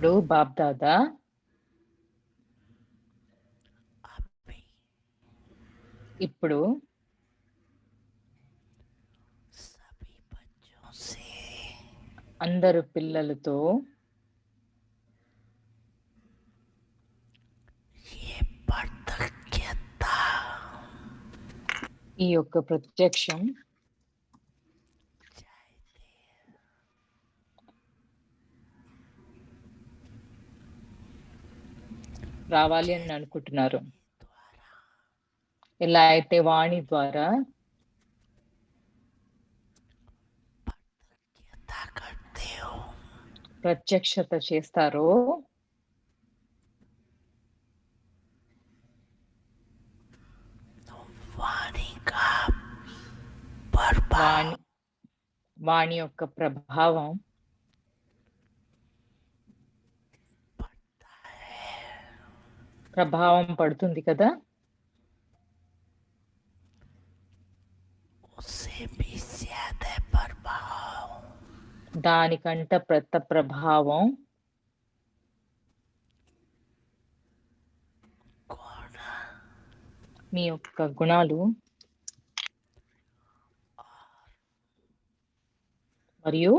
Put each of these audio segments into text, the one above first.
ఇప్పుడు బాప్ దాదా अभी ఇప్పుడు सभी बच्चों से అందరు పిల్లలతో ये प्रत्यक्षता ఈ యొక్క ప్రత్యక్షం चाहते రావాలి అని అనుకుంటున్నారు. द्वारा ఎలా అయితే వాణి ద్వారా प्रत्यक्षता करते हो ప్రత్యక్షత చేస్తారో तो वाणी का प्रभाव వాణి యొక్క ప్రభావం पड़ता है ప్రభావం పడుతుంది కదా. उससे भी ज्यादा प्रभाव దానికంట పెద్ద ప్రభావం गुण మీ యొక్క గుణాలు మరియు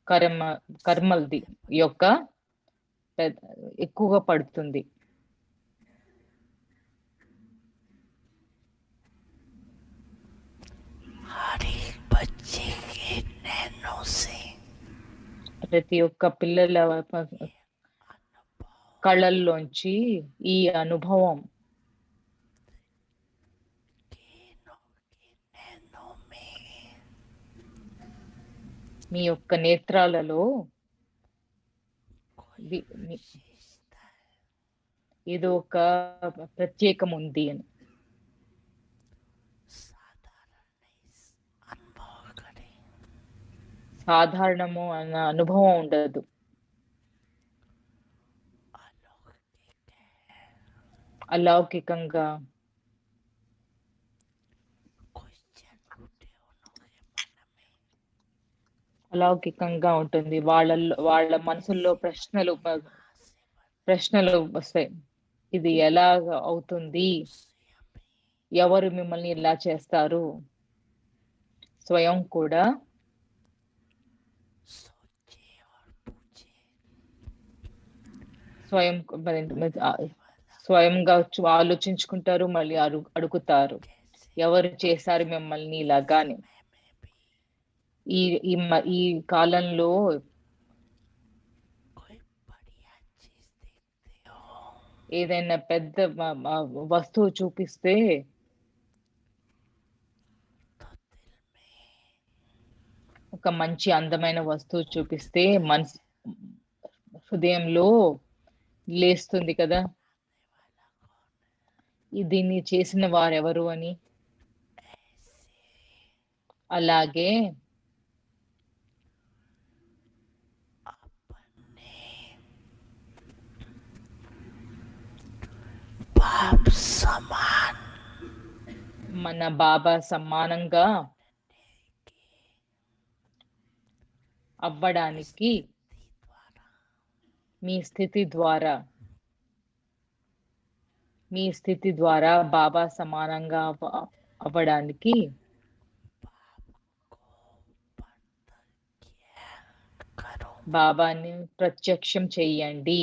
कर्म का కర్మల్ది యొక్క ఎక్కువగా పడుతుంది. हर एक बच्चे के नैनों से ప్రతి ఒక్క పిల్లల కళ్ళల్లోంచి ఈ అనుభవం नैनों में మీ యొక్క నేత్రాలలో विशेषता ఏదో ఒక ప్రత్యేకం ఉంది అని साधारण अनुभव करें సాధారణము అన్న అనుభవం ఉండదు. अलौकिक है అలౌకికంగా क्वेश्चन उठे उन्होंने मन में అలౌకికంగా ఉంటుంది. వాళ్ళ మనసుల్లో ప్రశ్నలు వస్తాయి. ఇది ఎలా అవుతుంది, ఎవరు మిమ్మల్ని ఇలా చేస్తారు, స్వయం కూడా सोचे और पूछे స్వయంగా ఆలోచించుకుంటారు, మళ్ళీ అడుగుతారు ఎవరు చేశారు మిమ్మల్ని ఇలాగాని. ఈ ఈ కాలంలో कोई बढ़िया चीज देखते हो ఏదైనా పెద్ద వస్తువు చూపిస్తే तो दिल में ఒక మంచి అందమైన వస్తువు చూపిస్తే మనసు హృదయంలో లేస్తుంది కదా, దీన్ని చేసిన వారెవరు అని. అలాగే अपने बाप समान మన బాబా సమానంగా అవ్వడానికి మీ స్థితి ద్వారా బాబా సమానంగా అవ్వడానికి करो బాబాని ప్రత్యక్షం చెయ్యండి.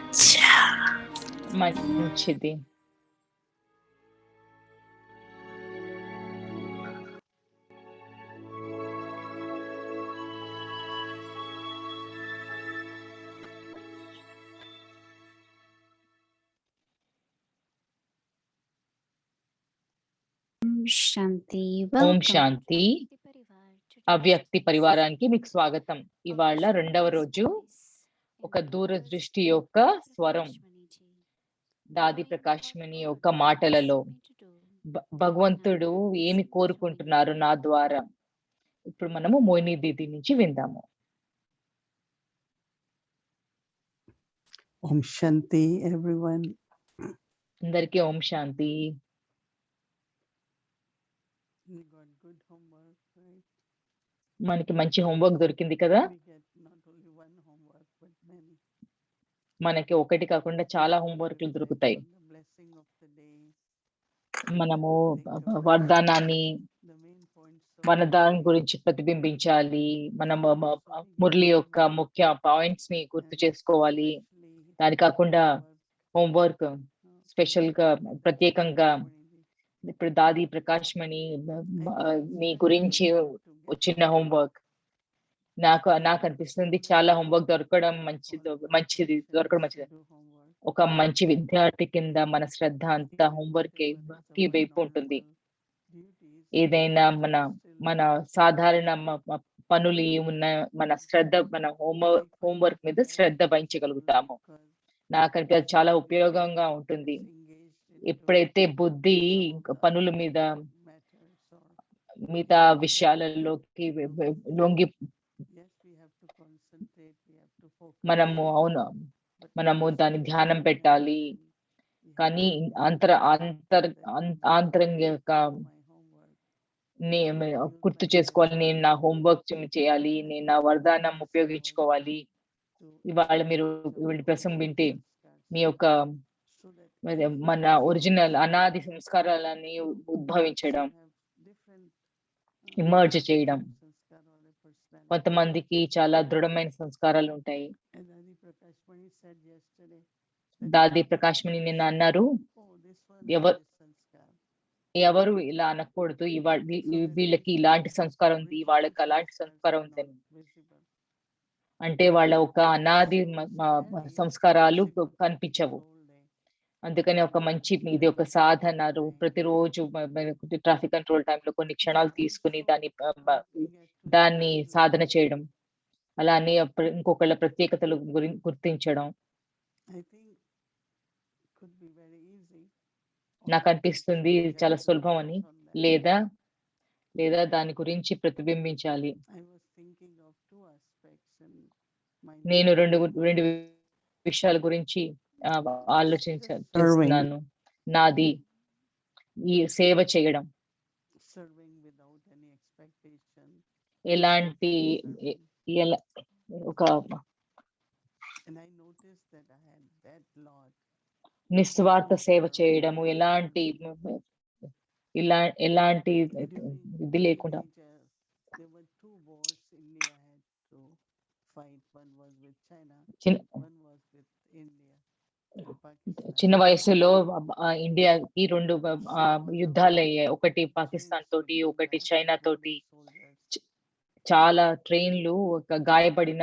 अच्छा మంచిది. శాంతి ఓం శాంతి. అవ్యక్తి పరివారానికి మీకు స్వాగతం. ఇవాళ రెండవ రోజు ఒక దూరదృష్టి యొక్క స్వరం దాది ప్రకాశ్మణి యొక్క మాటలలో భగవంతుడు ఏమి కోరుకుంటున్నారు నా ద్వారా? ఇప్పుడు మనము మోయిని దీది నుంచి విందాము. Om Shanti, everyone. అందరికీ ఓం శాంతి. We got good homework, right? మనకి మంచి హోంవర్క్ దొరికింది కదా. We get not only one homework, but many. మనకి ఒకటి కాకుండా చాలా హోంవర్క్లు దొరుకుతాయి. The blessing of the day, మనము వరదానాన్ని the main points of వరదానం గురించి ప్రతిబింబించాలి. మనము మురళి యొక్క ముఖ్య పాయింట్స్ ని గుర్తు చేసుకోవాలి. దాని కాకుండా హోంవర్క్ స్పెషల్ గా ప్రత్యేకంగా ఇప్పుడు దాది ప్రకాష్ మణి మీ గురించి వచ్చిన హోంవర్క్ నాకు అనిపిస్తుంది చాలా హోంవర్క్ దొరకడం మంచిది. ఒక మంచి విద్యార్థి కింద మన శ్రద్ధ అంతా హోంవర్క్ కి వైపు ఉంటుంది. ఏదైనా మన సాధారణ పనులు ఏమున్నా మన శ్రద్ధ మన హోంవర్క్ మీద శ్రద్ధ వహించగలుగుతాము. నాకైతే అది చాలా ఉపయోగంగా ఉంటుంది. ఎప్పుడైతే బుద్ధి పనుల మీద మిగతా విషయాలలోకి లొంగి మనము దాని ధ్యానం పెట్టాలి. కానీ ఆంతరంగిక గుర్తు చేసుకోవాలి, నేను నా హోంవర్క్ చేయాలి, నేను నా వరదానం ఉపయోగించుకోవాలి. ఇవాళ మీరు ప్రసంగం వింటే మీ యొక్క మన ఒరిజినల్ అనాది సంస్కారాలని ఉద్భవించడం, ఇమర్జ్ చేయడం. కొంతమందికి చాలా దృఢమైన సంస్కారాలు ఉంటాయి. దాది ప్రకాష్ మణి నిన్న అన్నారు, ఎవరు ఇలా అనకూడదు, వీళ్ళకి ఇలాంటి సంస్కారం ఉంది, వాళ్ళకి అలాంటి సంస్కారం ఉందని. అంటే వాళ్ళ ఒక అనాది సంస్కారాలు కనిపించవు. అందుకని ఒక మంచి ఇది ఒక సాధన. ప్రతిరోజు ట్రాఫిక్ కంట్రోల్ టైంలో కొన్ని క్షణాలు తీసుకుని దాన్ని సాధన చేయడం, అలానే ఇంకొకళ్ళ ప్రత్యేకతలు గుర్తించడం. నాకు అనిపిస్తుంది చాలా సులభం అని, లేదా దాని గురించి ప్రతిబింబించాలి. నేను రెండు విషయాల గురించి ఆలోచించున్నాను. నాది ఈ సేవ చేయడం, ఎలాంటి ఒక నిస్వార్థ సేవ చేయడము, ఎలాంటి ఇది లేకుండా. చిన్న వయసులో ఇండియాకి 2 యుద్ధాలు అయ్యాయి. ఒకటి పాకిస్తాన్ తోటి, ఒకటి చైనా తోటి. చాలా ట్రైన్లు గాయపడిన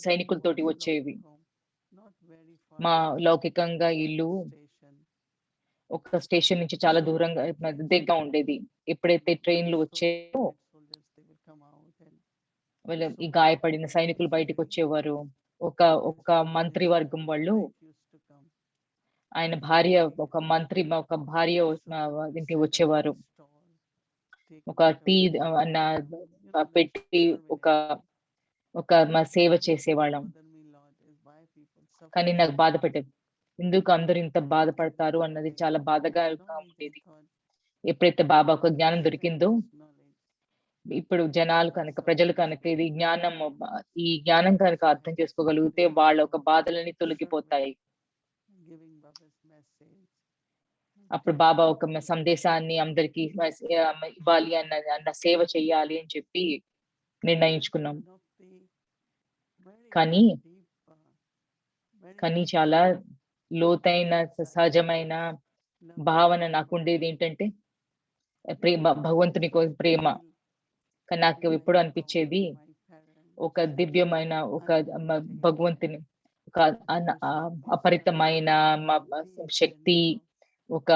సైనికులతోటి వచ్చేవి. మా లౌకికంగా ఇల్లు ఒక స్టేషన్ నుంచి చాలా దూరంగా దగ్గరగా ఉండేది. ఎప్పుడైతే ట్రైన్లు వచ్చాయో ఈ గాయపడిన సైనికులు బయటకు వచ్చేవారు. ఒక మంత్రి వర్గం వాళ్ళు, ఆయన భార్య, ఒక భార్య ఇంటికి వచ్చేవారు. ఒక టీ పెట్టి ఒక సేవ చేసేవాళ్ళం. కానీ నాకు బాధ పెట్టేది, ఎందుకు అందరూ ఇంత బాధపడతారు అన్నది చాలా బాధగా ఉండేది. ఎప్పుడైతే బాబా ఒక జ్ఞానం దొరికిందో, ఇప్పుడు ప్రజలు కనుక ఈ జ్ఞానం కనుక అర్థం చేసుకోగలిగితే వాళ్ళ ఒక బాధలని తొలగిపోతాయి. అప్పుడు బాబా ఒక సందేశాన్ని అందరికి ఇవ్వాలి అన్న సేవ చెయ్యాలి అని చెప్పి నిర్ణయించుకున్నాం. కానీ చాలా లోతైన సహజమైన భావన నాకు ఉండేది ఏంటంటే భగవంతుని ప్రేమ. కానీ నాకు ఎప్పుడు అనిపించేది, ఒక దివ్యమైన ఒక భగవంతుని ఒక అపరితమైన శక్తి, ఒక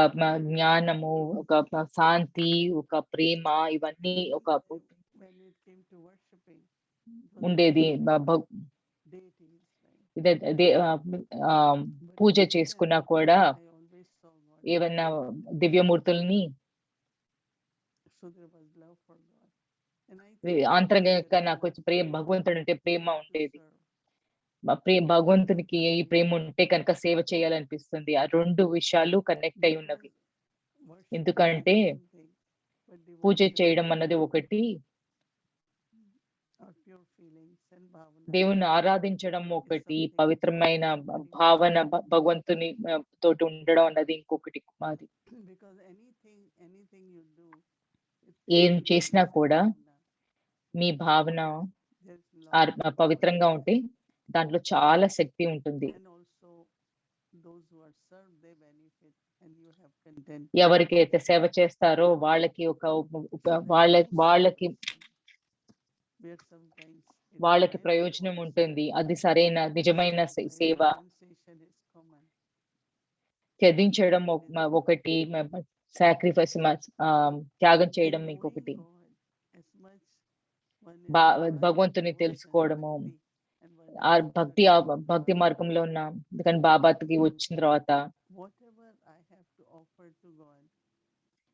జ్ఞానము, ఒక శాంతి, ఒక ప్రేమ, ఇవన్నీ ఒక ఉండేది. పూజ చేసుకున్నా కూడా ఏవన్నా దివ్యమూర్తుల్ని So there was love for God. And I think that ఆంతరంగికంగా spirit నాకు will వచ్చి ప్రేమ, allow భగవంతుడు అంటే ప్రేమ to ఉండేది. serve. భగవంతునికి ఈ ప్రేమ ఉంటే కనుక సేవ చేయాలనిపిస్తుంది. ఆ 2 విషయాలు కనెక్ట్ అయి ఉన్నవి. Because worship ఎందుకంటే is one thing, but puja devotion చేయడం అన్నది ఒకటి, or pure feelings and bhavana దేవుణ్ణి ఆరాధించడం is ఒకటి, something పవిత్రమైన very భావన important. భగవంతుని తోటి ఉండడం అన్నది ఇంకొకటి మాది. Because anything you do, it ఏం has చేసినా కూడా bhavana. మీ భావన There's lot of పవిత్రంగా power ఉంటే there. దాంట్లో చాలా శక్తి ఉంటుంది. And also those who are served, they benefit and you have content. ఎవరికైతే సేవ చేస్తారో వాళ్ళకి ఒక వాళ్ళకి Where sometimes it వాళ్ళకి may ప్రయోజనం be ఉంటుంది. possible. అది సరైన నిజమైన While సేవ. renunciation is common. త్యజించడం ఒకటి, సాక్రిఫైస్ త్యాగం చేయడం And ఇంకొకటి. knowing God as much one is one in భగవంతుని devotion, తెలుసుకోవడము, bhakti, and one ఆ is భక్తి surrender to భక్తి God. మార్గంలో ఉన్న, ఎందుకని బాబాకి వచ్చిన తర్వాత Whatever I have to offer to God,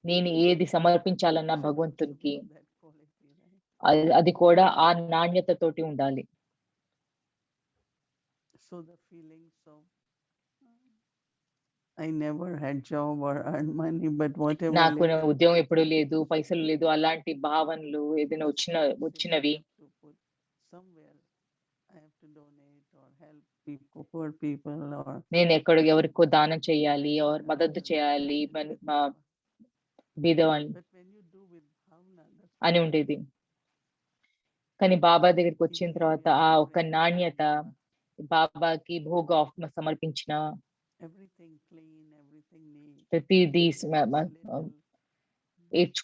నేను ఏది సమర్పించాలన్నా should also భగవంతునికి have that quality, right? అది కూడా ఆ నాణ్యత తోటి ఉండాలి. So the feelings of I never had job or earned money, but whatever నాకు little ఉద్యోగం ఎప్పుడు లేదు, పైసలు లేదు, అలాంటి భావనలు ఏదైనా వచ్చినవి I have to put somewhere, I have to donate or help people, poor people, or నేను ఎవరికో దానం చేయాలి, మద్దతు చేయాలి, బీదవాళ్ళని but when you do with bhavana, the అని feeling ఉండేది. కానీ బాబా దగ్గరికి వచ్చిన even తర్వాత when ఆ you ఒక్క bring నాణ్యత, Baba, బాబాకి భోగ సమర్పించిన everything clean, everything neat, ప్రతిదీ little.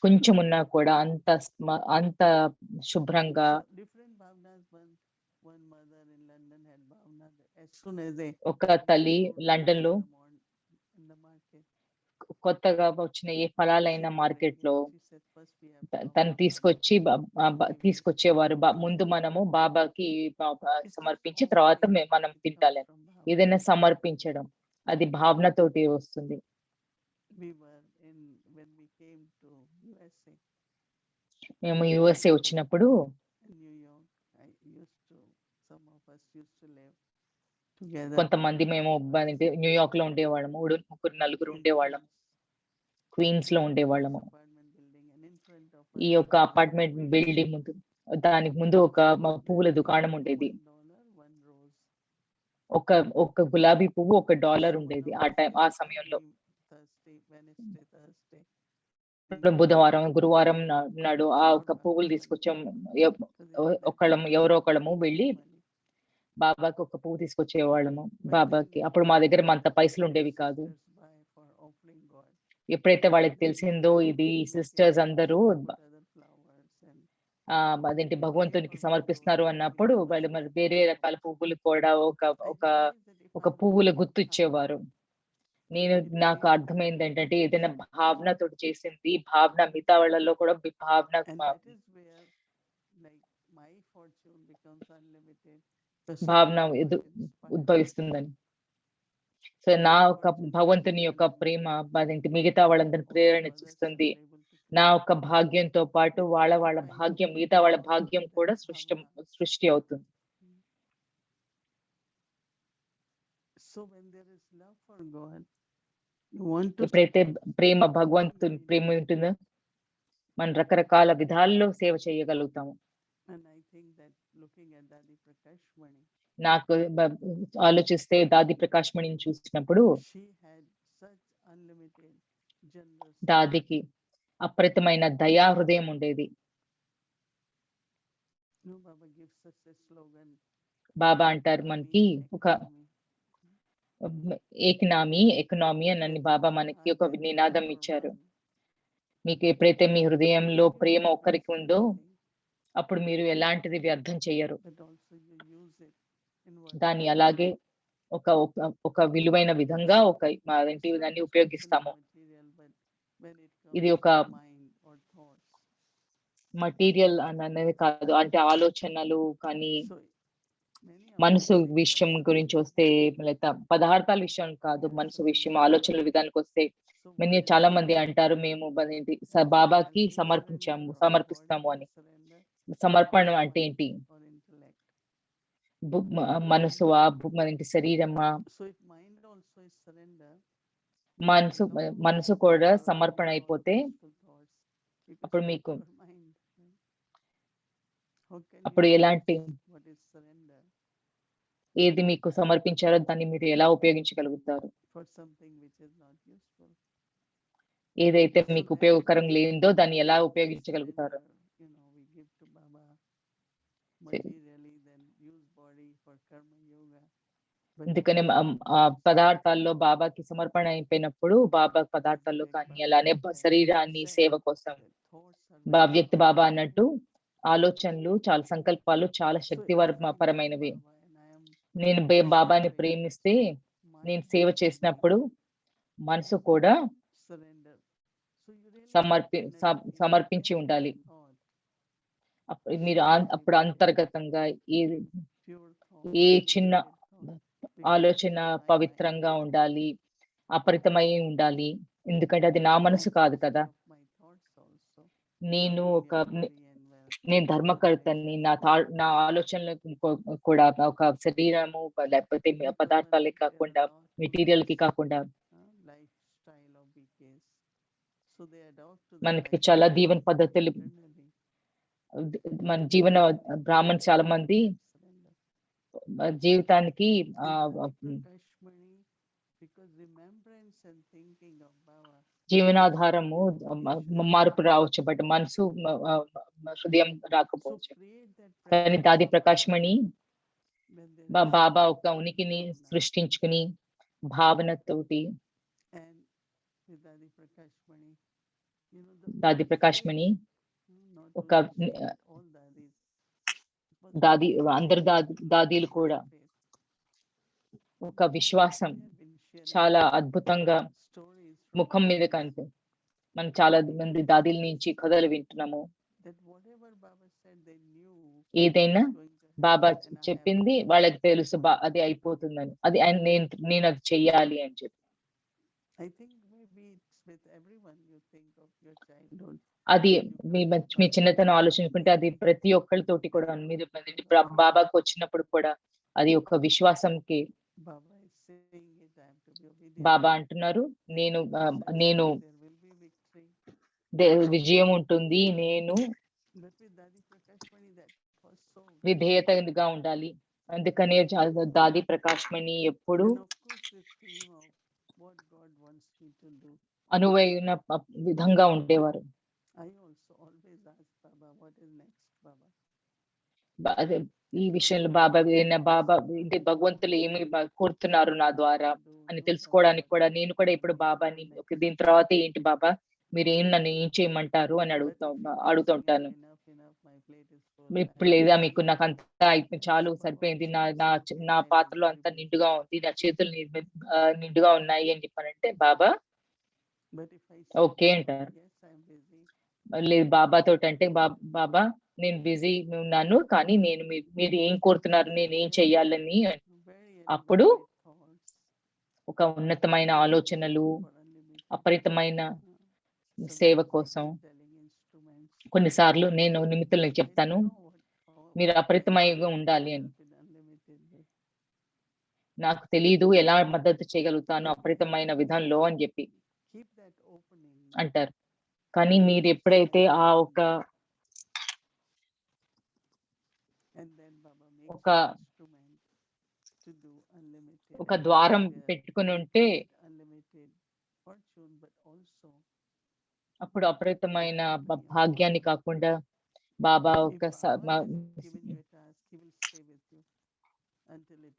కొంచెం ఉన్నా కూడా అంత శుభ్రంగా. So different bhavanas. One mother in London had bhavana that as soon as they ఒక తల్లి లండన్ లో in the market, కొత్తగా వచ్చిన ఏ ఫలాలైన she మార్కెట్ bring లో it. She said first we have to తను offer తీసుకొచ్చి Baba. తీసుకొచ్చేవారు. ముందు మనము బాబాకి It's సమర్పించి just తర్వాత offering. మనం It తింటాలి. comes from bhava. ఏదైనా సమర్పించడం అది భావనతోటి వస్తుంది. We were when we came to USA మేము యుఎస్ఏ వచ్చినప్పుడు in New York, some of us used to live together. కొంతమంది మేము న్యూయార్క్ లో ఉండేవాళ్ళము, ముగ్గురు నలుగురు ఉండేవాళ్ళం, క్వీన్స్ లో ఉండేవాళ్ళము. Apartment building, and in front of ఈ us యొక్క అపార్ట్మెంట్ బిల్డింగ్ ముందు, దానికి ముందు ఒక పువ్వుల దుకాణం ఉండేది. $1, one rose. ఒక గులాబీ పువ్వు $1 ఉండేది ఆ సమయంలో. Thursday, Wednesday, Thursday. బుధవారం, గురువారం నాడు ఆ ఒక పువ్వులు తీసుకొచ్చాం. ఎవరో ఒకళ్ళము వెళ్ళి బాబాకి ఒక పువ్వు తీసుకొచ్చేవాళ్ళము బాబాకి. అప్పుడు మా దగ్గర అంత పైసలు ఉండేవి కాదు. ఎప్పుడైతే వాళ్ళకి తెలిసిందో ఇది సిస్టర్స్ అందరూ అదేంటి భగవంతునికి సమర్పిస్తున్నారు అన్నప్పుడు వాళ్ళు మరి వేరే రకాల పువ్వులు కూడా ఒక పువ్వుల గుర్తు ఇచ్చేవారు. నాకు అర్థమైంది ఏంటంటే ఏదైనా భావనతో చేసింది, భావన మిగతా వాళ్ళలో కూడా భావన ఉద్భవిస్తుందని. సో నా యొక్క భగవంతుని యొక్క ప్రేమ అదేంటి మిగతా వాళ్ళందరినీ ప్రేరణ చేస్తుంది. నా యొక్క భాగ్యంతో పాటు వాళ్ళ భాగ్యం, మిగతా వాళ్ళ భాగ్యం కూడా సృష్టి అవుతుంది. ఎప్పుడైతే భగవంతుని ప్రేమ ఉంటుందో మనం రకరకాల విధాల్లో సేవ చేయగలుగుతాము. నాకు ఆలోచిస్తే దాది ప్రకాష్ మణిని చూసినప్పుడు దాదికి అప్రతిమైన దయా హృదయం ఉండేది. బాబా అంటారు మనకి ఒక ఎకనామీ అని బాబా మనకి ఒక నినాదం ఇచ్చారు. మీకు ఎప్పుడైతే మీ హృదయంలో ప్రేమ ఒక్కరికి ఉందో అప్పుడు మీరు ఎలాంటిది వ్యర్థం చెయ్యరు. దాన్ని అలాగే ఒక విలువైన విధంగా దాన్ని ఉపయోగిస్తాము. ఇది ఒక మటీరియల్ అనేది కాదు, అంటే ఆలోచనలు కానీ మనసు విషయం గురించి వస్తే, లేదా పదార్థాల విషయం కాదు, మనసు విషయం ఆలోచనల విధానికి వస్తే So మనీ whatever చాలా మంది we అంటారు మేము actually బాబాకి surrender of సమర్పిస్తాము body అని. or surrender సమర్పణ of అంటే mind ఏంటి? or intellect. So మనసువా, శరీరమా? so if mind also is surrender, మనసు then how మనసు will కూడా our సమర్పణ own అయిపోతే peaceful thoughts? Because అప్పుడు that's మీకు our mind. Right? How can అప్పుడు you ఎలాంటి use what is surrender ఏది మీకు సమర్పించారో దాన్ని మీరు ఎలా ఉపయోగించగలుగుతారు? for something which is not useful? ఏదైతే So మీకు when ఉపయోగకరం we లేదో దాన్ని ఎలా surrender, ఉపయోగించగలుగుతారు? we give to Baba materially, then use body for karma yoga. But అందుకని when ఆ we పదార్థాల్లో బాబాకి సమర్పణ అయిపోయినప్పుడు బాబా పదార్థాల్లో like కానీ Baba అలానే said, శరీరాన్ని సేవ కోసం that thoughts are very వ్యక్తి బాబా powerful. అన్నట్టు ఆలోచనలు చాలా సంకల్పాలు చాలా So if I శక్తిపరమైనవి. love Baba and I am నేను బాబాని ప్రేమిస్తే నేను mind సేవ has to be చేసినప్పుడు మనసు కూడా surrender. So you really have సమర్పించి every ఉండాలి. thought, మీరు అప్పుడు అంతర్గతంగా ఏ pure thought, ఏ చిన్న unlimited thought. Because ఆలోచన it's my పవిత్రంగా mind. ఉండాలి, అపరితమై ఉండాలి. ఎందుకంటే అది నా మనసు కాదు కదా. Of my thoughts also. నేను Not ఒక only on body and wealth, నేను ధర్మకర్తని. నా ఆలోచనలకు కూడా ఒక శరీరము లేకపోతే because పదార్థాలే there are కాకుండా lot మెటీరియల్ కి Buddhist, కాకుండా lifestyle of BKs. So they adopt to the మనకి చాలా lifestyle జీవన పద్ధతులు internally. మన జీవన బ్రాహ్మణ్ చాలా మంది Surrender. జీవితానికి Prakashmani, because remembrance and thinking of Baba. జీవనాధారము మార్పు రావచ్చు, బట్ మనసు హృదయం So రాకపోవచ్చు. create that కానీ presence దాది of Prakashmani Baba when there is బాబా ఒక something ఉనికిని wrong now. సృష్టించుకుని భావనతోటి And with Dadi Prakashmani, the దాది whole ప్రకాశ్మణి faith, not ఒక only she, but all Dadis. But దాది whole అందరు faith, దాదీలు whole కూడా faith. ఒక విశ్వాసం We have been sharing చాలా అద్భుతంగా stories from ముఖం మీద Dadis, కనిపి మనం చాలా మంది దాదీల నుంచి కథలు వింటున్నాము. that whatever Baba said, they knew ఏదైనా it's going to Baba happen, and I have చెప్పింది to do వాళ్ళకి it. తెలుసు అది అయిపోతుందని. అది నేను అది చెయ్యాలి అని చెప్పి. I think maybe it's with everyone. You think of your childhood. అది when you me come to me Baba. చిన్నతనం ఆలోచించుకుంటే అది ప్రతి ఒక్కరితోటి కూడా మీరు బాబాకు వచ్చినప్పుడు కూడా అది ఒక విశ్వాసంకి. Baba is saying it, I have to be obedient. బాబా అంటున్నారు నేను నేను There will be victory. విజయం ఉంటుంది, నేను But with Dadi Prakashmani, that was so విధేయతగా ఉండాలి. అందుకనే దాది ప్రకాశ్మణి ఎప్పుడు And of course, the theme of what God wants me to do. అనువైన విధంగా ఉండేవారు. I also always ask Baba, what is next, Baba? అదే ఈ విషయంలో బాబా ఇది భగవంతులు ఏమి కోరుతున్నారు నా ద్వారా అని తెలుసుకోవడానికి కూడా నేను కూడా ఇప్పుడు బాబాని దీని తర్వాత ఏంటి బాబా మీరు నన్ను ఏం చేయమంటారు అని అడుగుతుంటాను. ఇప్పుడు లేదా మీకు నాకు అంతా అయిపోయింది, చాలు సరిపోయింది, నా పాత్రలో అంతా నిండుగా ఉంది, నా చేతులు నిండుగా ఉన్నాయి అని చెప్పానంటే బాబా ఓకే అంటారు. లేదు బాబా తోటి అంటే బాబా నేను బిజీ ఉన్నాను, కానీ మీరు ఏం కోరుతున్నారు, నేను ఏం చెయ్యాలని. అప్పుడు ఒక ఉన్నతమైన ఆలోచనలు, అపరితమైన సేవ కోసం కొన్నిసార్లు నేను నిమిత్తులకు చెప్తాను మీరు అపరితమైగా ఉండాలి అని. నాకు తెలీదు ఎలా మద్దతు చేయగలుగుతాను అపరితమైన విధంలో అని చెప్పి అంటారు. కానీ మీరు ఎప్పుడైతే ఆ ఒక ద్వారం పెట్టుకుని ఉంటే అప్పుడు అపరితమైన భాగ్యాన్ని కాకుండా బాబా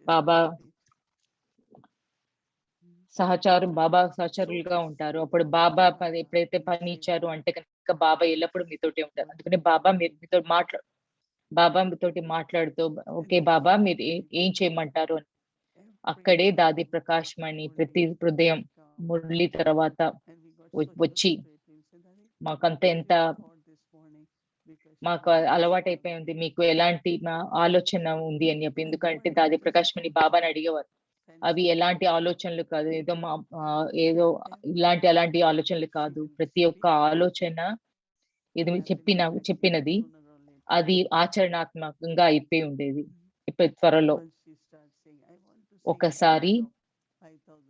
బాబా బాబా సహచరులుగా ఉంటారు. అప్పుడు బాబా ఎప్పుడైతే పని ఇచ్చారు అంటే కనుక బాబా ఎల్లప్పుడూ మీతోటి ఉంటారు. అందుకని బాబా మీతోటి మాట్లాడుతూ ఓకే బాబా మీరు ఏం చేయమంటారు అని. అక్కడే దాది ప్రకాశ్మణి ప్రతి హృదయం మురళి తర్వాత వచ్చి మాకంతా ఎంత మాకు అలవాటైపోయింది, మీకు ఎలాంటి ఆలోచన ఉంది అని చెప్పి. ఎందుకంటే దాది ప్రకాశ్మణి బాబాని అడిగేవారు అవి ఎలాంటి ఆలోచనలు కాదు. ఏదో అలాంటి ఆలోచనలు కాదు. ప్రతి ఒక్క ఆలోచన ఇది చెప్పినది అది ఆచరణాత్మకంగా అయిపోయి ఉండేది. ఇప్పుడు త్వరలో ఒకసారి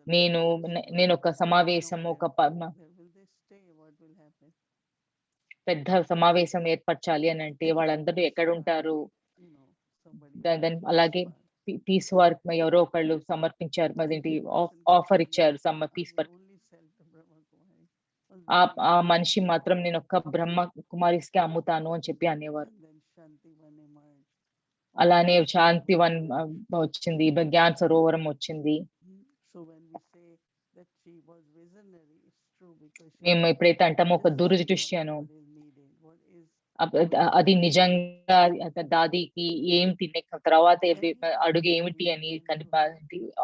నేను ఒక సమావేశం పెద్ద సమావేశం ఏర్పరచాలి అని అంటే వాళ్ళందరూ ఎక్కడ ఉంటారు, అలాగే పీస్ వర్క్ ఎవరో ఒకళ్ళు సమర్పించారు, అదేంటి ఆఫర్ ఇచ్చారు పీస్ వర్క్. ఆ మనిషి మాత్రం నేను ఒక్క బ్రహ్మ కుమారిస్కి అమ్ముతాను అని చెప్పి అనేవారు. అలానే శాంతివన్ వచ్చింది, జ్ఞాన్ సరోవరం వచ్చింది. మేము ఎప్పుడైతే అంటామో ఒక దూరదృష్టి అను, అది నిజంగా దాదికి ఏంటి తర్వాత అడుగు ఏమిటి అని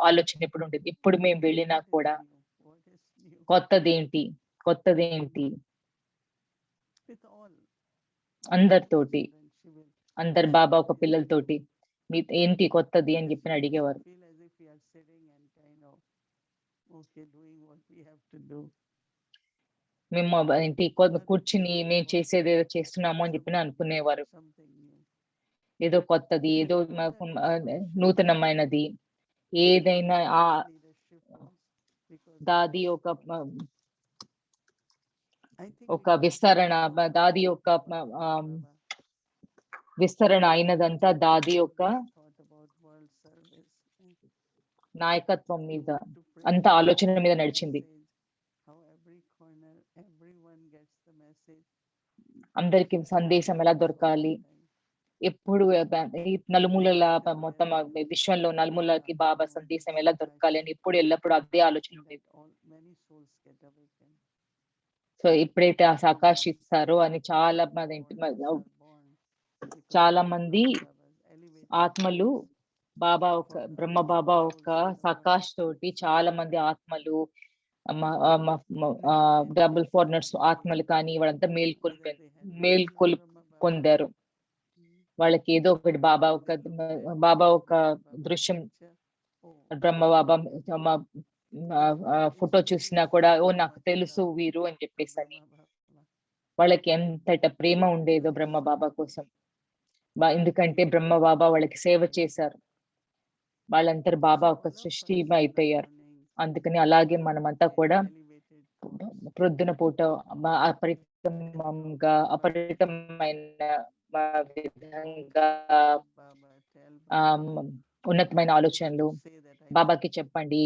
ఆలోచన ఎప్పుడు ఉండేది. ఇప్పుడు మేము వెళ్ళినా కూడా కొత్తదేంటి అందరితోటి, అందరు బాబా ఒక పిల్లలతోటి మీ ఏంటి కొత్తది అని చెప్పి అడిగేవారు. మేము ఏంటి కూర్చుని మేము చేసేది ఏదో చేస్తున్నాము అని చెప్పి అనుకునేవారు. ఏదో కొత్తది, ఏదో నూతనమైనది ఏదైనా దాది ఒక విస్తరణ, దాది యొక్క విస్తరణ అయినదంతా దాది యొక్క నాయకత్వం మీద, అంత ఆలోచన మీద నడిచింది. అందరికి సందేశం ఎలా దొరకాలి, ఎప్పుడు నలుమూలల మొత్తం విశ్వంలో నలుమూలకి బాబా సందేశం ఎలా దొరకాలి అని ఎప్పుడు ఎల్లప్పుడు అదే ఆలోచన ఉండేది. సో ఎప్పుడైతే ఆ సాకాశ్ ఇస్తారో అని చాలా మంది ఆత్మలు బాబా బ్రహ్మ బాబా ఒక సాకాశ్ తోటి చాలా మంది ఆత్మలు డబుల్ ఫారినర్స్ ఆత్మలు కానీ వాళ్ళంతా మేల్కొల్పొందారు. వాళ్ళకి ఏదో ఒకటి బాబా ఒక దృశ్యం, బ్రహ్మ బాబా ఫోటో చూసినా కూడా ఓ నాకు తెలుసు వీరు అని చెప్పేసి వాళ్ళకి ఎంతట ప్రేమ ఉండేదో బ్రహ్మ బాబా కోసం. ఎందుకంటే బ్రహ్మ బాబా వాళ్ళకి సేవ చేశారు, వాళ్ళందరూ బాబా ఒక సృష్టి అయిపోయారు. అందుకని అలాగే మనమంతా కూడా ప్రొద్దున పూట అపరితమైన విధంగా ఉన్నతమైన ఆలోచనలు బాబాకి చెప్పండి,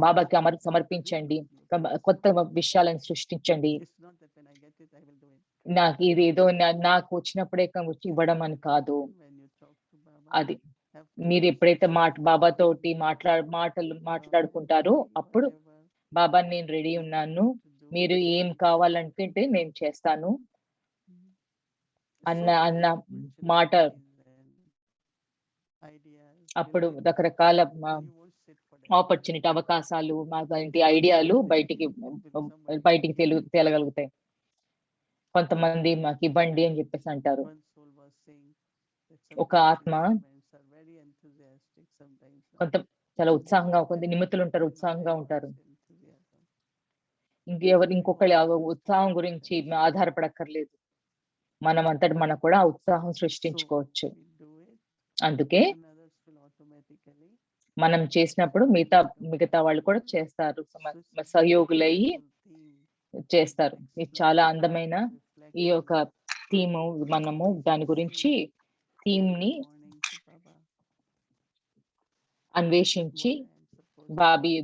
బాబాకి సమర్పించండి, కొత్త విషయాలను సృష్టించండి. నాకు ఇది ఏదో నాకు వచ్చినప్పుడే ఇవ్వడం అని కాదు. అది మీరు ఎప్పుడైతే బాబాతోటి మాట్లాడుకుంటారో అప్పుడు బాబా నేను రెడీ ఉన్నాను, మీరు ఏం కావాలనుకుంటే నేను చేస్తాను అన్న మాట. అప్పుడు రకరకాల ఆపర్చునిటీ, అవకాశాలు, ఐడియాలు బయటికి తేలగలుగుతాయి. కొంతమంది మాకు ఇవ్వండి అని చెప్పేసి అంటారు. ఒక ఆత్మ చాలా ఉత్సాహంగా, కొంత నిమిత్తులు ఉంటారు, ఉత్సాహంగా ఉంటారు. ఇంకొకళ్ళ ఉత్సాహం గురించి ఆధారపడక్కర్లేదు, మనం అంతటి మనం కూడా ఉత్సాహం సృష్టించుకోవచ్చు. అందుకే మనం చేసినప్పుడు మిగతా వాళ్ళు కూడా చేస్తారు, సహయోగులయ్యి చేస్తారు. ఇది చాలా అందమైన ఈ యొక్క థీమ్. మనము దాని గురించి థీమ్ అన్వేషించి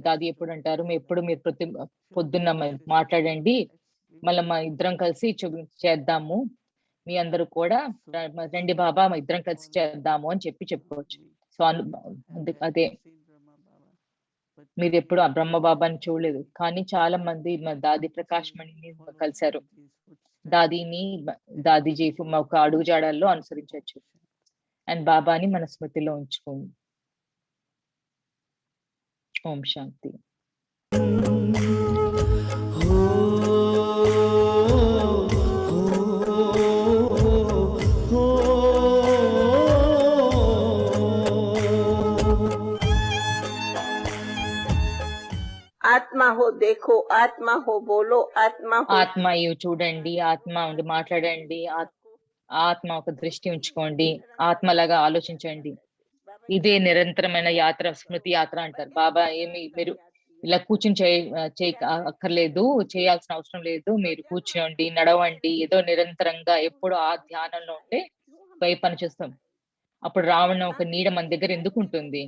దాది ఎప్పుడు అంటారు, మీరు పొద్దున్న మాట్లాడండి, మళ్ళీ మా ఇద్దరం కలిసి చేద్దాము, మీ అందరూ కూడా రండి బాబా ఇద్దరం కలిసి చేద్దాము అని చెప్పుకోవచ్చు. సో అదే మీరు ఎప్పుడు ఆ బ్రహ్మ బాబాని చూడలేదు, కానీ చాలా మంది దాది ప్రకాష్ మణిని కలిశారు. దాదీజీ ఒక అడుగుజాడల్లో అనుసరించవచ్చు అండ్ బాబాని మన స్మృతిలో ఉంచుకోండి. ఓం శాంతి. देखो, आत्मा हो बोलो, आत्मा हो ఆత్మ ఇవి చూడండి, ఆత్మ ఉండి మాట్లాడండి, ఆత్మ ఒక దృష్టి ఉంచుకోండి, ఆత్మలాగా ఆలోచించండి. ఇదే నిరంతరమైన యాత్ర, స్మృతి యాత్ర అంటారు. బాబా ఏమి మీరు ఇలా కూర్చుని అక్కర్లేదు, చేయాల్సిన అవసరం లేదు. మీరు కూర్చోండి, నడవండి, ఏదో నిరంతరంగా ఎప్పుడు ఆ ధ్యానంలో ఉంటే పై పని చేస్తాం. అప్పుడు రావణ ఒక నీడ మన దగ్గర ఎందుకు ఉంటుంది?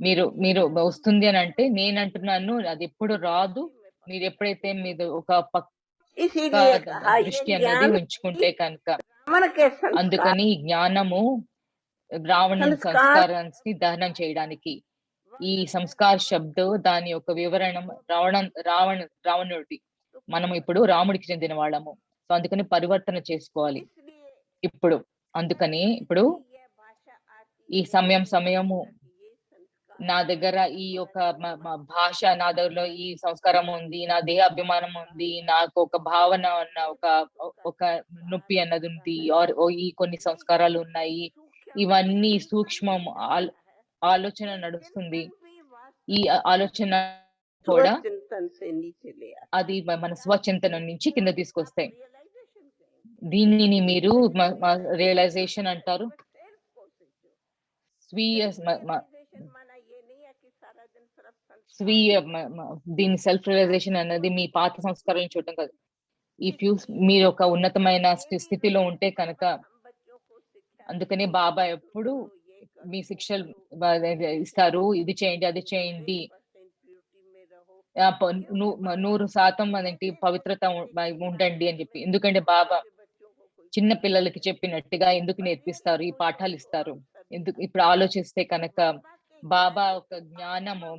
మీరు మీరు వస్తుంది అని అంటే నేను అంటున్నాను, అది ఎప్పుడు రాదు. మీరు ఎప్పుడైతే మీరు ఒక పక్క इसीलिए कहा ये దృష్టి అనేది ज्ञान ఉంచుకుంటే కనుక, रावण के संस्कार అందుకని ఈ జ్ఞానము రావణుని సంస్కార్ సంస్కారాన్ని దహనం చేయడానికి. ఈ సంస్కార్ శబ్దం దాని యొక్క వివరణం రావణుడి. మనం ఇప్పుడు రాముడికి చెందిన వాళ్ళము. సో అందుకని పరివర్తన చేసుకోవాలి इसलिए ఇప్పుడు. అందుకని ఇప్పుడు ये भाषा आती ఈ సమయము ये संस्कार నా దగ్గర ఈ యొక్క భాష, నా దగ్గరలో ఈ సంస్కారం ఉంది, నా దేహ అభిమానం ఉంది, నాకు ఒక భావన ఉన్న ఒక నొప్పి అన్నది ఉంది, ఈ కొన్ని సంస్కారాలు ఉన్నాయి. ఇవన్నీ సూక్ష్మం ఆలోచన నడుస్తుంది. ఈ ఆలోచన కూడా चिंतन से नीचे ले आते అది మన స్వచింతన నుంచి కింద తీసుకొస్తాయి. रियलाइजेशन దీనిని మీరు రియలైజేషన్ అంటారు. స్వీయ रियलाइजेशन माना ये नहीं है कि सारा दिन सिर्फ संस्कार స్వీయ దీని సెల్ఫ్ రియలైజేషన్ అనేది మీ పాత సంస్కారం చూడటం కాదు. మీరు ఒక ఉన్నతమైన స్థితిలో ఉంటే కనుక, हम बच्चों को शिक्षा అందుకనే బాబా ఎప్పుడు మీ శిక్షలు ఇస్తారు, ఇది చేయండి, అది చేయండి, 1% प्योरिटी में रहो 100% అదేంటి పవిత్రత ఉండండి అని చెప్పి. ఎందుకంటే బాబా बच्चों को कोई చిన్న పిల్లలకి చెప్పినట్టుగా ఎందుకు నేర్పిస్తారు, ఈ పాఠాలు ఇస్తారు. ఎందుకు ఇప్పుడు ఆలోచిస్తే కనుక, బాబా ఒక జ్ఞానము,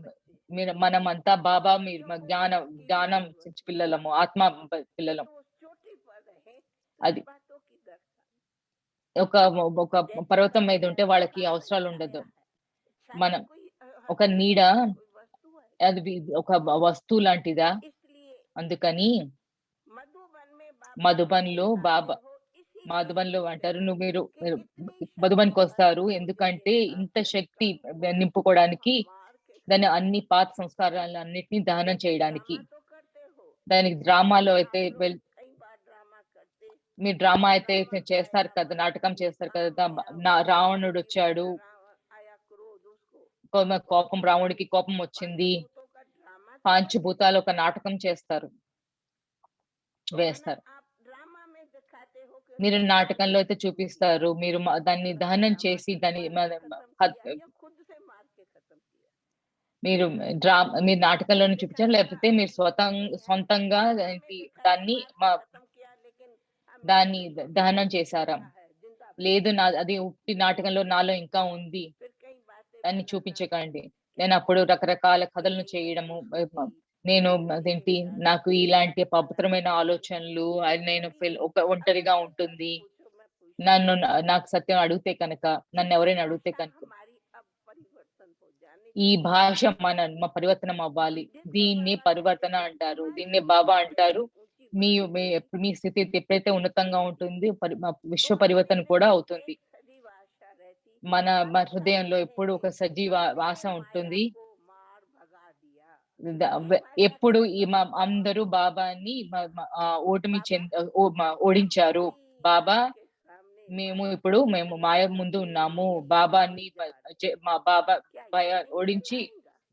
మనమంతా బాబా మీరు జ్ఞానం పిల్లలము, ఆత్మ పిల్లలం. तो चोटी पर रहे అది बातों की दर्शन ఒక ఒక పర్వతం మీద ఉంటే వాళ్ళకి అవసరాలు ఉండదు. మనం ఒక నీడ, कोई वस्तु है అది ఒక వస్తువు లాంటిదా. इसलिए అందుకని मधुबन में మధుబన్లో బాబా మధుబన్లో అంటారు, మీరు మధుబన్కి వస్తారు ఎందుకంటే ఇంత శక్తి నింపుకోవడానికి, దాని అన్ని పాత సంస్కారాలు అన్నిటినీ దహనం చేయడానికి. तो करते हो దానికి డ్రామాలో అయితే कई बार ड्रामा करते మీరు డ్రామా అయితే చేస్తారు కదా, నాటకం చేస్తారు కదా. రావణుడు వచ్చాడు, रावण आया क्रोध उसको కోపం, రావణుడికి కోపం వచ్చింది. भूतों का ड्रामा పంచభూతాలు ఒక నాటకం వేస్తారు. आप ड्रामा में दिखाते हो कि మీరు నాటకంలో అయితే చూపిస్తారు, మీరు దాన్ని దహనం చేసి దాన్ని खुद से मार के खत्म किया మీరు మీరు నాటకంలోనే చూపించారు, లేకపోతే మీరు సొంతంగా దాన్ని खत्म किया लेकिन దాన్ని దహనం చేశారా? है जिंदा లేదు, అది ఉట్టి నాటకంలో నాలో ఇంకా ఉంది, फिर कई बातें దాన్ని చూపించకండి. నేను అప్పుడు రకరకాల కథలను చేయడము, నేను అదేంటి నాకు ఇలాంటి పవిత్రమైన ఆలోచనలు, నేను ఒక ఒంటరిగా ఉంటుంది. నాకు సత్యం అడిగితే కనుక, నన్ను ఎవరైనా అడిగితే కనుక, हमारी अब परिवर्तन हो जाने ఈ భాష మా పరివర్తనం అవ్వాలి. దీన్ని పరివర్తన అంటారు, దీన్ని బాబా అంటారు. మీ స్థితి ఎప్పుడైతే ఉన్నతంగా ఉంటుంది, విశ్వ పరివర్తన కూడా అవుతుంది. सदी भाषा रहती మన హృదయంలో ఎప్పుడు ఒక సజీవ వాస ఉంటుంది. को मार भगा दिया ఎప్పుడు అందరూ బాబాని ఓటమి ఓడించారు. బాబా के सामने మేము మాయ ముందు ఉన్నాము, బాబాని మా బాబా ఓడించి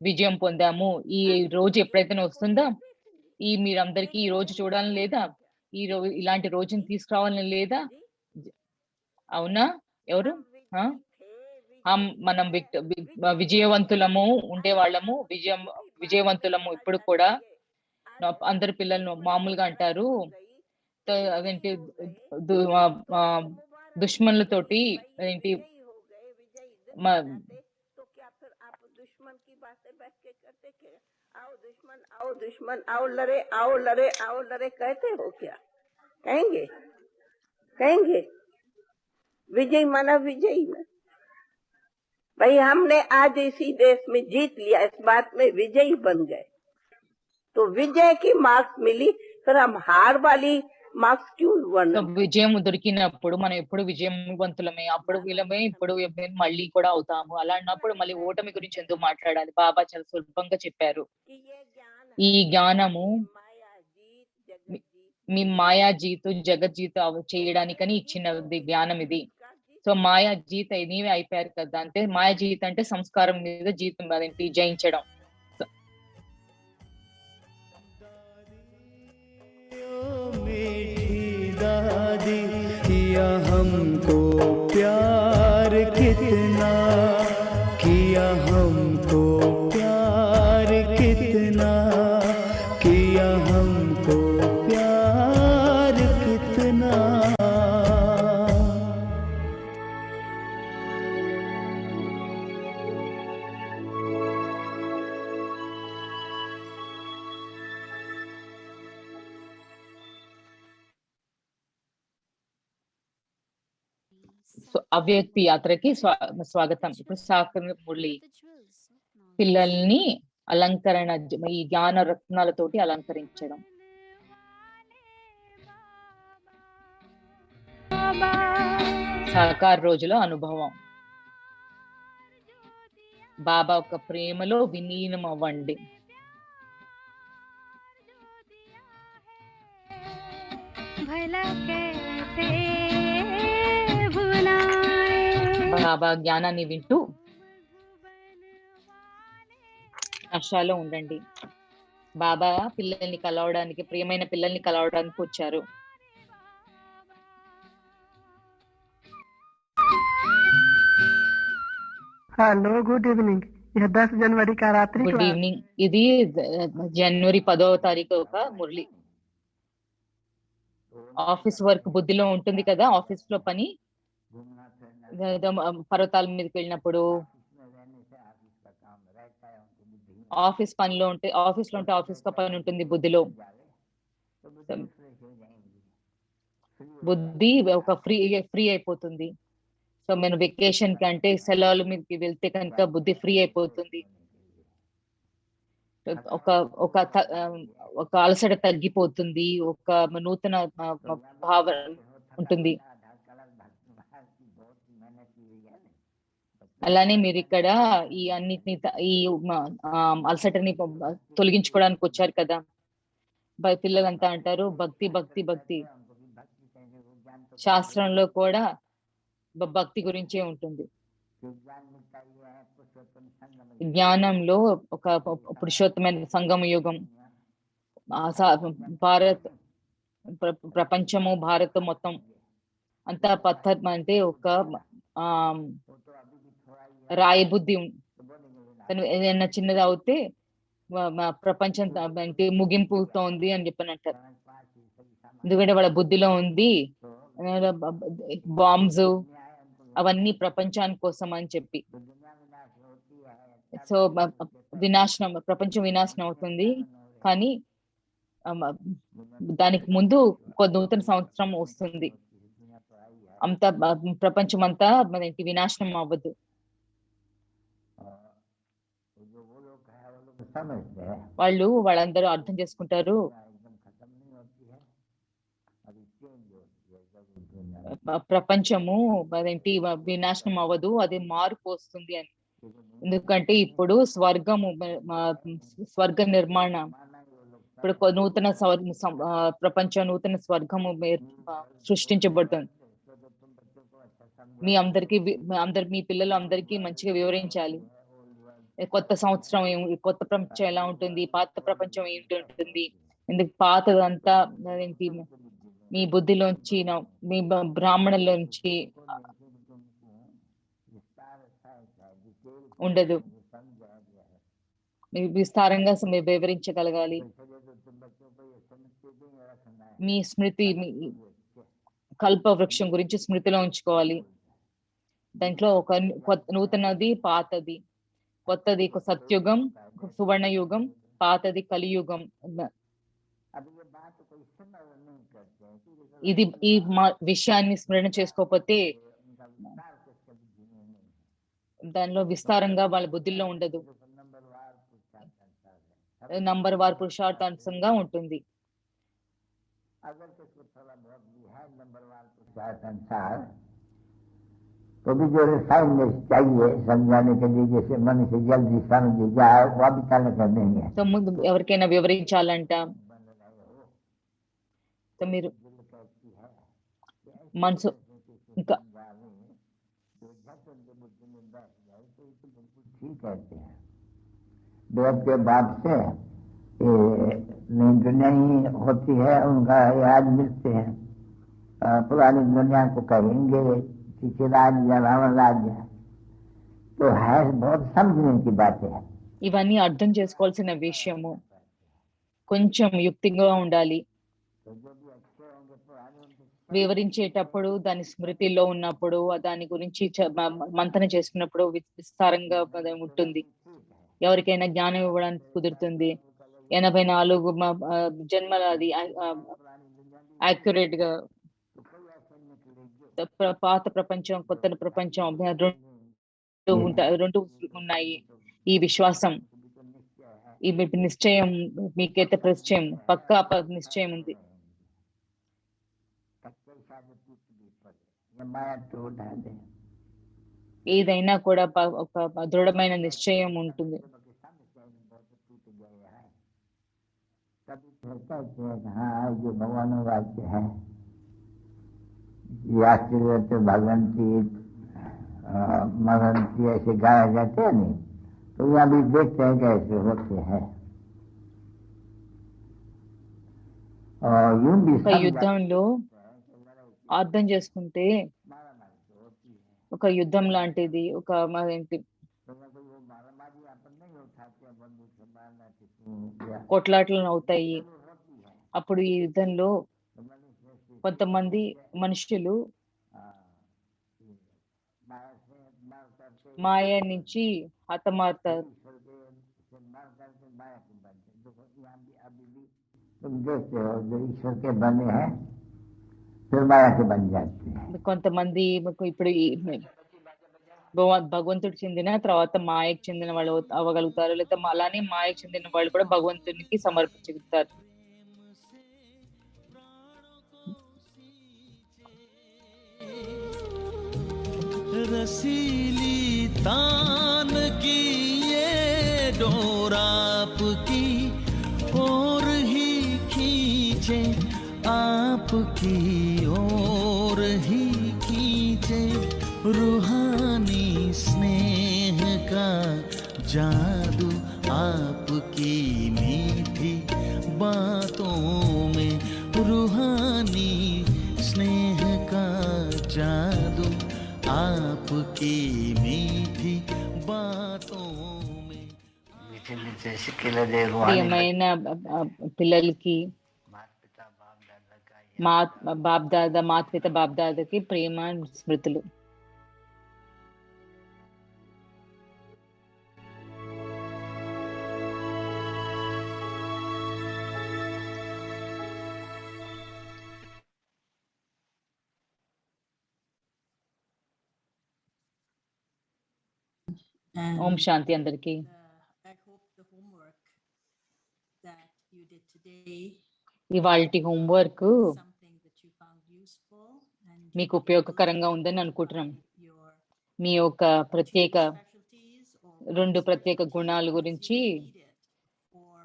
విజయం పొందాము. ఈ రోజు ఎప్పుడైతే వస్తుందో, మీరందరికీ ఈ రోజు చూడాలని లేదా, ఈ రోజు ఇలాంటి రోజుని తీసుకురావాలని లేదా? అవునా? ఎవరు మనం విజయవంతులము ఉండేవాళ్ళము, విజయవంతులము. ఇప్పుడు కూడా అందరి పిల్లలను మామూలుగా అంటారు, అదేంటి దుష్మన్లతోటి అదేంటి तो क्या फिर आप दुश्मन की बातें बैठ के करते क्या? आओ दुश्मन आओ लड़े आओ लड़े कहते हो क्या? कहेंगे विजय माना विजयी ना भाई, हमने आज इसी देश में जीत लिया, इस बात में विजयी बन गए, तो विजय की मार्क्स मिली, फिर हम हार वाली మార్క్స్ క్యూ విజయం దొరికినప్పుడు మనం ఎప్పుడు విజయవంతులమే, అప్పుడు వీళ్ళమే, ఇప్పుడు మళ్ళీ కూడా అవుతాము. అలా అన్నప్పుడు మళ్ళీ ఓటమి గురించి ఎందుకు మాట్లాడాలి? బాబా చాలా సులభంగా చెప్పారు. ఈ జ్ఞానము माया जीत जगत जीत మీ మాయా జీతు జగజ్జీతు చేయడానికని ఇచ్చినది జ్ఞానం ఇది. సో మాయా జీత నీవే అయిపోయారు కదా, అంటే మాయా జీత అంటే సంస్కారం మీద జీతం అదేంటి జయించడం. दादी किया हमको प्यार कितना, किया हमको प्यार कितना, किया हमको प्यार कितना. సో అవ్యక్తి యాత్రకి స్వాగతం. ఇప్పుడు సాకర్ మురళి పిల్లల్ని అలంకరణ ఈ జ్ఞాన రత్నాలతోటి అలంకరించడం. సాకార్ రోజుల అనుభవం. బాబా ఒక ప్రేమలో విలీనం అవ్వండి. బాబా జ్ఞానాన్ని వింటూ ఆశాలో ఉండండి. బాబా పిల్లల్ని కలవడానికి, ప్రియమైన పిల్లల్ని కలవడానికి వచ్చారు. Hello good evening. यह 10 जनवरी का रात्रि గుడ్ क्लास ఈవినింగ్. ఇది జనవరి 10వ తారీఖు ఒక మురళి. ఆఫీస్ వర్క్ బుద్ధిలో ఉంటుంది కదా, ఆఫీస్ లో పని ఏదో పర్వతాల మీదకి వెళ్ళినప్పుడు ఆఫీస్ పనిలో ఉంటే, ఆఫీస్ లో ఉంటే ఆఫీస్ లో పని ఉంటుంది బుద్ధిలో. బుద్ధి ఒక ఫ్రీ అయిపోతుంది. సో నేను వెకేషన్ కి అంటే సెలవుల మీదకి వెళ్తే కనుక బుద్ధి ఫ్రీ అయిపోతుంది. ఒక ఒక ఒక అలసట తగ్గిపోతుంది, ఒక నూతన భావన ఉంటుంది. అలానే మీరు ఇక్కడ ఈ అన్నిటిని ఈ అలసటని తొలగించుకోవడానికి వచ్చారు కదా. పిల్లలంతా అంటారు భక్తి భక్తి భక్తి. శాస్త్రంలో కూడా భక్తి గురించే ఉంటుంది. జ్ఞానంలో ఒక పురుషోత్తమైన సంగమ యుగం, భారత్ ప్రపంచము, భారత్ మొత్తం అంతా పత్థర్ అంటే ఒక రాయి బుద్ధి. ఏదైనా చిన్నది అవుతే ప్రపంచం అంటే ముగింపుతో ఉంది అని చెప్పని అంటారు. ఎందుకంటే వాళ్ళ బుద్ధిలో ఉంది బాంబ్స్ అవన్నీ ప్రపంచాని కోసం అని చెప్పి. సో వినాశనం, ప్రపంచం వినాశనం అవుతుంది, కానీ దానికి ముందు కొద్ది నూతన సంవత్సరం వస్తుంది. అంతా ప్రపంచం అంతా మనకి వినాశనం అవ్వదు. వాళ్ళందరూ అర్థం చేసుకుంటారు ప్రపంచము అదేంటి వినాశనం అవ్వదు, అది మార్పు వస్తుంది అని. ఎందుకంటే ఇప్పుడు స్వర్గ నిర్మాణం, ఇప్పుడు నూతన ప్రపంచం, నూతన స్వర్గము సృష్టించబడుతుంది. మీ పిల్లలు అందరికీ మంచిగా వివరించాలి. కొత్త సంవత్సరం కొత్త ప్రపంచం ఎలా ఉంటుంది, పాత ప్రపంచం ఏంటి ఉంటుంది. ఎందుకు పాతదంతా ఏంటి మీ బుద్ధిలోంచి, మీ బ్రాహ్మణులోంచి ఉండదు. విస్తారంగా వివరించగలగాలి. మీ స్మృతి, మీ కల్ప వృక్షం గురించి స్మృతిలో ఉంచుకోవాలి. దాంట్లో ఒక నూతనది, పాతది, కొత్తది సత్యుగం, సువర్ణ యుగం, పాతది కలియుగం. ఇది ఈ విషయాన్ని స్మరణ చేసుకోకపోతే దానిలో విస్తారంగా వాళ్ళ బుద్ధిలో ఉండదు. నంబర్ వార్ పురుషార్థాంశంగా ఉంటుంది. तो भी जो रिफाइननेस चाहिए समझाने के लिए, जैसे मनुष्य जल्दी समझ जाए, वो भी चालू कर देंगे। సో ముందు ఎవరికైనా వివరించాలంట, సో మీరు మనసు ఇంకా ठीक कहते हैं वेद के बाद से नई दुनिया ही होती है, उनका याद मिलते हैं। पुरानी दुनिया को कहेंगे पीछे राज्य रावण राज्य, तो है बहुत समझने की बातें है। ఇవన్నీ అర్థం చేసుకోవాల్సిన విషయము, కొంచెం యుక్తిగా ఉండాలి. వివరించేటప్పుడు దాని స్మృతిలో ఉన్నప్పుడు దాని గురించి మంతన చేసుకున్నప్పుడు విస్తారంగా ఉంటుంది. ఎవరికైనా జ్ఞానం ఇవ్వడానికి కుదురుతుంది. 84 జన్మల అది యాక్యురేట్ గా పాత ప్రపంచం కొత్త ప్రపంచం రెండు ఉన్నాయి. ఈ విశ్వాసం, ఈ నిశ్చయం, మీకైతే నిశ్చయం, పక్కా నిశ్చయం ఉంది. ఏదైనా కూడా ఒక దృఢమైన నిశ్చయం ఉంటుంది. जो भगवान राज्य है, भगवंती मगंती ऐसे गाया जाते हैं नहीं, तो यहाँ भी देखते हैं कैसे होते हैं। और यूं भी ఒక యుద్ధంలో అర్థం చేసుకుంటే ఒక యుద్ధం లాంటిది, ఒక ఏంటి కొట్లాటలు అవుతాయి. అప్పుడు ఈ యుద్ధంలో కొంతమంది మనుషులు మాయ నుంచి హతమారుతారు. तुम देखते हो जो ईश्वर के बने हैं फिर माया के बन जाते हैं। కొంతమంది ఇప్పుడు భగవంతుడికి చెందిన తర్వాత మాయకు చెందిన వాళ్ళు అవ్వగలుగుతారు, లేదా అలానే మాయకు చెందిన వాళ్ళు కూడా భగవంతునికి సమర్పించుతారు. रसीली तान की ये डोर आपकी और ही खींचे, आपकी और ही खींचे, रूहानी स्नेह का जादू आपकी मीठी बातों में, रूहानी स्नेह का जादू आपकी मीठी बातों में। ప్రియమైన పిల్లలకి మాతృపిత బాప్దాదాకి ప్రేమ స్మృతులు. ఓం శాంతి అందరికి. ఇవాల్టి హోంవర్క్ మీకు ఉపయోగకరంగా ఉందని అనుకుంటున్నాం. మీ యొక్క రెండు ప్రత్యేక గుణాల గురించి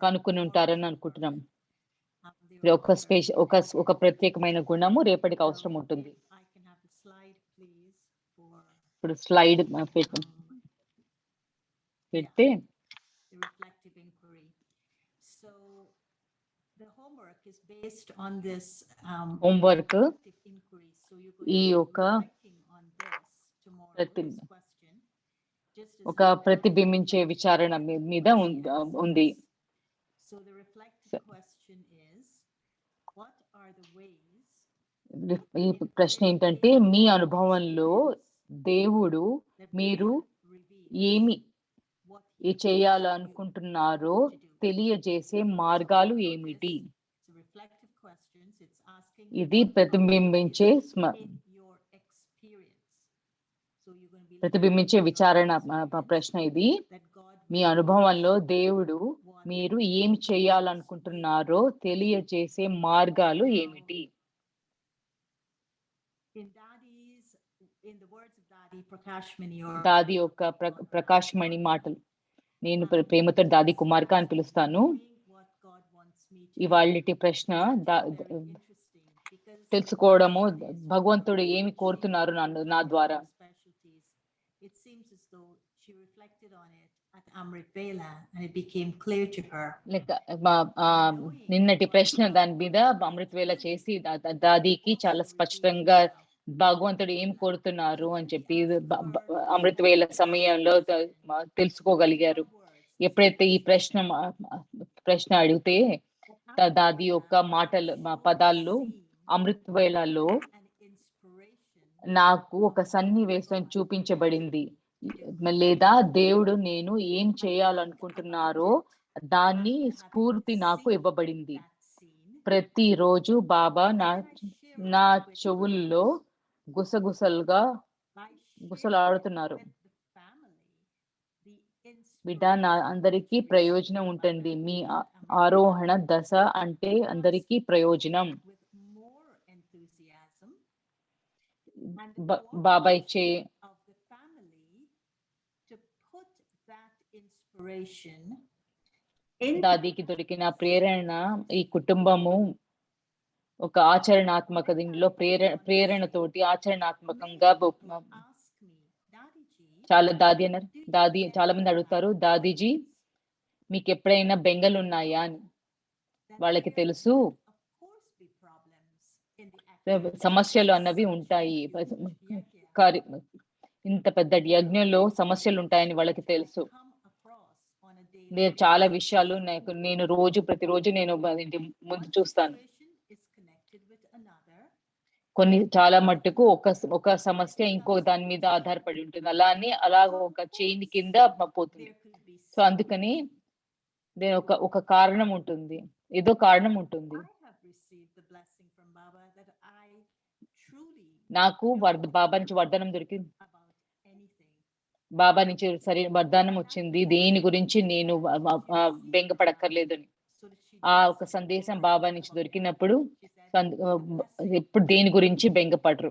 కనుక్కుని ఉంటారని అనుకుంటున్నాం. ఒక ప్రత్యేకమైన గుణము రేపటికి అవసరం ఉంటుంది. ఇప్పుడు స్లైడ్ పెడితే హోంవర్క్ ఈ యొక్క ఒక ప్రతిబింబించే విచారణ మీద ఉంది. ఈ ప్రశ్న ఏంటంటే, మీ అనుభవంలో దేవుడు మీరు ఏమి చేయాలనుకుంటున్నారో తెలియజేసే మార్గాలు ఏమిటి? ఇది ప్రతిబింబించే విచారణ ప్రశ్న. ఇది మీ అనుభవంలో దేవుడు మీరు ఏమి చేయాలనుకుంటున్నారో తెలియజేసే మార్గాలు ఏమిటి? దాది యొక్క ప్రకాశమణి మాటలు. నేను ప్రేమతో దాది కుమార్క అని పిలుస్తాను. ఇవాళటి ప్రశ్న తెలుసుకోవడము, భగవంతుడు ఏమి కోరుతున్నారు నా ద్వారా. నిన్నటి ప్రశ్న దాని మీద అమృత వేళ చేసి దాదీకి చాలా స్పష్టంగా భగవంతుడు ఏం కోరుతున్నారు అని చెప్పి అమృత వేళ సమయంలో తెలుసుకోగలిగారు. ఎప్పుడైతే ఈ ప్రశ్న అడిగితే దాది యొక్క మాటలు పదాల్లో అమృత వేళలో నాకు ఒక సన్నివేశం చూపించబడింది, లేదా దేవుడు నేను ఏం చేయాలనుకుంటున్నారో దాన్ని స్ఫూర్తి నాకు ఇవ్వబడింది. ప్రతిరోజు బాబా నా చెవుల్లో గుసలాడుతున్నారు. బిడ్డ, నా అందరికీ ప్రయోజనం ఉంటుంది. మీ ఆరోహణ దశ అంటే అందరికీ ప్రయోజనం. బాబా ఇచ్చే దాదీకి దొరికిన ప్రేరణ, ఈ కుటుంబము ఒక ఆచరణాత్మక దీనిలో ప్రేరణతోటి ఆచరణాత్మకంగా చాలా దాది అన్నారు. దాది చాలా మంది అడుగుతారు, దాదీజీ మీకు ఎప్పుడైనా బెంగలు ఉన్నాయా అని. వాళ్ళకి తెలుసు సమస్యలు అన్నవి ఉంటాయి, ఇంత పెద్ద యజ్ఞంలో సమస్యలు ఉంటాయని వాళ్ళకి తెలుసు. నేను చాలా విషయాలు నేను ప్రతిరోజు నేను ముందు చూస్తాను. కొన్ని చాలా మట్టుకు ఒక సమస్య ఇంకో దాని మీద ఆధారపడి ఉంటుంది. అలాగ ఒక చైన్ కింద పోతుంది. సో అందుకని నేను ఒక కారణం ఉంటుంది, ఏదో కారణం ఉంటుంది. నాకు బాబా నుంచి వరదానం దొరికింది, బాబా నుంచి వరదానం వచ్చింది, దేని గురించి నేను బెంగపడక్కర్లేదని. ఆ ఒక సందేశం బాబా నుంచి దొరికినప్పుడు ఎప్పుడు దేని గురించి బెంగపడరు.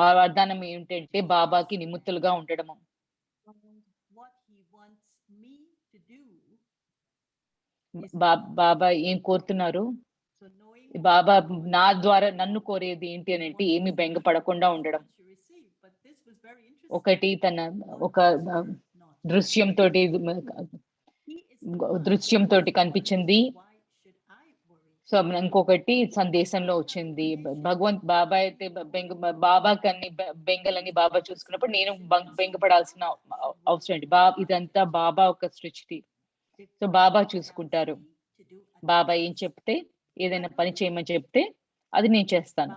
ఆ వరదానం ఏమిటంటే బాబాకి నిమిత్తులుగా ఉండడము. బాబా ఏం కోరుతున్నారు, బాబా నా ద్వారా నన్ను కోరేది ఏంటి అని అంటే ఏమి బెంగపడకుండా ఉండడం. ఒకటి తన ఒక దృశ్యంతో కనిపించింది. సో ఇంకొకటి సందేశంలో వచ్చింది. బాబా అయితే బాబా కన్ని బెంగలని బాబా చూసుకున్నప్పుడు నేను బెంగపడాల్సిన అవసరం ఏంటి? ఇదంతా బాబా ఒక సృష్టి. సో బాబా చూసుకుంటారు. బాబా ఏం చెప్తే, ఏదైనా పని చేయమని చెప్తే అది నేను చేస్తాను.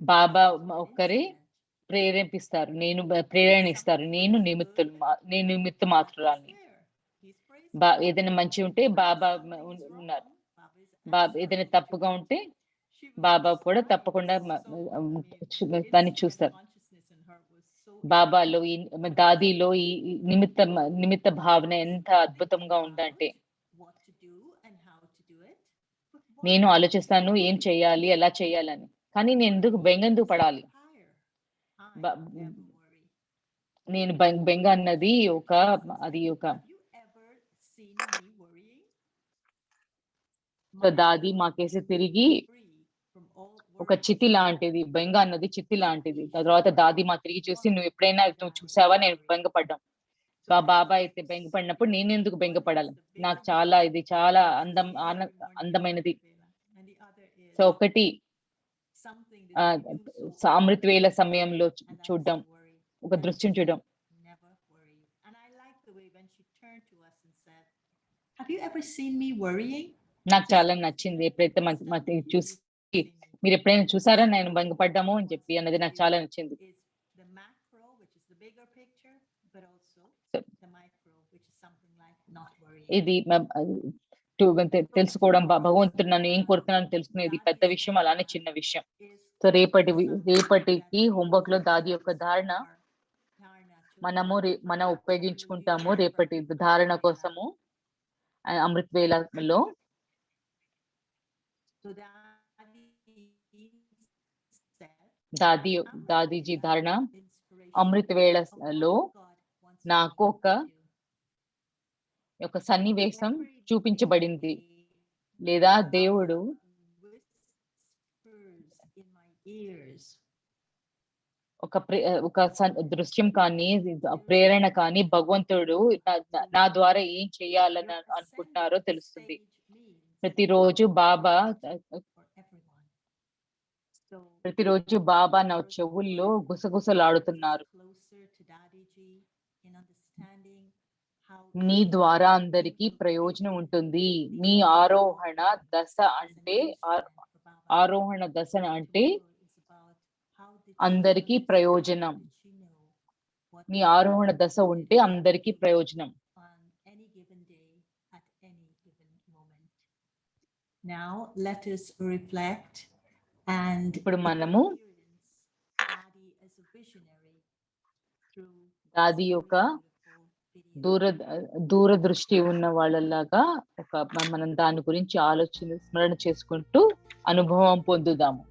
బాబా ఒక్కరే ప్రేరేపిస్తారు, నేను ప్రేరణ ఇస్తారు. నేను నిమిత్త మాత్రురాల్ని. ఏదైనా మంచి ఉంటే బాబా ఉన్నారు, ఏదైనా తప్పుగా ఉంటే బాబా కూడా తప్పకుండా దాన్ని చూస్తారు. బాబాలో దాదిలో ఈ నిమిత్త భావన ఎంత అద్భుతంగా ఉందంటే, నేను ఆలోచిస్తాను ఏం చేయాలి, ఎలా చేయాలని, కానీ నేను బెంగెందుకు పడాలి? నేను బెంగ అన్నది అది ఒక దాది మాకేసి తిరిగి ఒక చితి లాంటిది. బెంగ అన్నది చిత్తి లాంటిది. తర్వాత దాది మా తిరిగి చూసి, నువ్వు చూసావా నేను బెంగపడ్డాం. బాబా అయితే బెంగపడినప్పుడు నేను ఎందుకు బెంగపడాలి? నాకు ఇది చాలా అందమైనది. సో ఒకటి అమృత వేళ సమయంలో చూడడం, ఒక దృశ్యం చూడడం. నాకు చాలా నచ్చింది. ఎప్పుడైతే చూసి, మీరు ఎప్పుడైనా చూసారా నేను బెంగపడ్డాము అని చెప్పి అన్నది నాకు చాలా నచ్చింది. ఇది తెలుసుకోవడం, భగవంతుడు నన్ను ఏం కోరుతున్నాను తెలుసుకునేది పెద్ద విషయం, అలానే చిన్న విషయం. సో రేపటికి హోంవర్క్ లో దాది యొక్క ధారణ మనం ఉపయోగించుకుంటాము. రేపటి ధారణ కోసము అమృత వేళలో దాదీజీ ధారణ అమృత వేళలో నాకు ఒక సన్నివేశం చూపించబడింది, లేదా దేవుడు ఒక దృశ్యం కానీ ప్రేరణ కానీ భగవంతుడు నా ద్వారా ఏం చేయాలని అనుకుంటున్నారో తెలుస్తుంది. ప్రతిరోజు బాబా నా చెవుల్లో గుసగుసలాడుతున్నారు. నీ ద్వారా అందరికీ ప్రయోజనం ఉంటుంది. మీ ఆరోహణ దశ అంటే అందరికీ ప్రయోజనం. నీ ఆరోహణ దశ ఉంటే అందరికీ ప్రయోజనం. Now let us reflect and ఇప్పుడు మనము దాది యొక్క దూరదృష్టి ఉన్న వాళ్ళలాగా మనం దాని గురించి స్మరణ చేసుకుంటూ అనుభవం పొందుదాము.